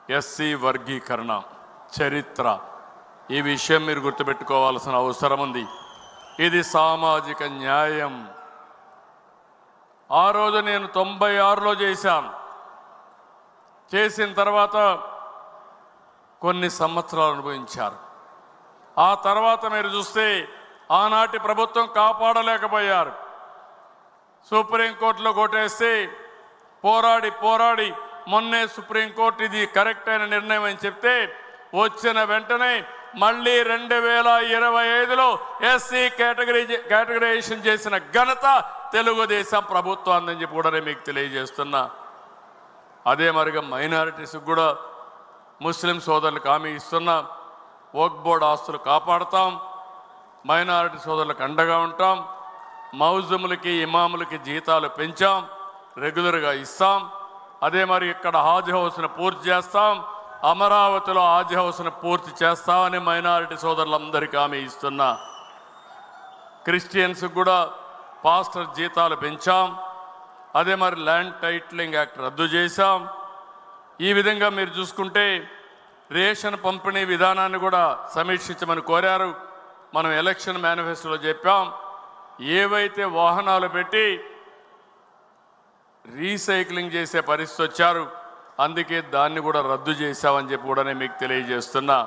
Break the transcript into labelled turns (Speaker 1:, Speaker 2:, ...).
Speaker 1: SC వర్గీకరణ చరిత్ర, ఈ విషయం మీరు గుర్తుపెట్టుకోవాల్సిన అవసరం ఉంది. ఇది సామాజిక న్యాయం. ఆ రోజు నేను 96లో చేశాను. చేసిన తర్వాత కొన్ని సంవత్సరాలు అనుభవించారు. ఆ తర్వాత మీరు చూస్తే ఆనాటి ప్రభుత్వం కాపాడలేకపోయారు. సుప్రీంకోర్టులో కొట్టేస్తే పోరాడి మొన్నే సుప్రీంకోర్టు ఇది కరెక్ట్ అయిన నిర్ణయం అని చెప్తే వచ్చిన వెంటనే మళ్ళీ 2025లో ఎస్సీ కేటగిరైజేషన్ చేసిన ఘనత తెలుగుదేశం ప్రభుత్వాన్ని చెప్పి కూడా మీకు తెలియజేస్తున్నా. అదే మరిగా మైనారిటీస్కి కూడా ముస్లిం సోదరులకు హామీ ఇస్తున్నా. వక్ఫ్ బోర్డు ఆస్తులు కాపాడుతాం, మైనారిటీ సోదరులకు అండగా ఉంటాం. మౌజుములకి ఇమాములకి జీతాలు పెంచాం, రెగ్యులర్గా ఇస్తాం. అదే మరి ఇక్కడ హాజ్ హౌస్ను పూర్తి చేస్తాం, అమరావతిలో హాజ్ హౌస్ను పూర్తి చేస్తామని మైనారిటీ సోదరులందరికీ హామీ ఇస్తున్నా. క్రిస్టియన్స్కి కూడా పాస్టర్ జీతాలు పెంచాం. అదే మరి ల్యాండ్ టైటిలింగ్ యాక్ట్ రద్దు చేశాం. ఈ విధంగా మీరు చూసుకుంటే రేషన్ పంపిణీ విధానాన్ని కూడా సమీక్షించమని కోరారు. మనం ఎలక్షన్ మేనిఫెస్టోలో చెప్పాం, ఏవైతే వాహనాలు పెట్టి రీసైక్లింగ్ చేసే పరిస్థితి వచ్చారు, అందుకే దాన్ని కూడా రద్దు చేశామని చెప్పి కూడా మీకు తెలియజేస్తున్నా.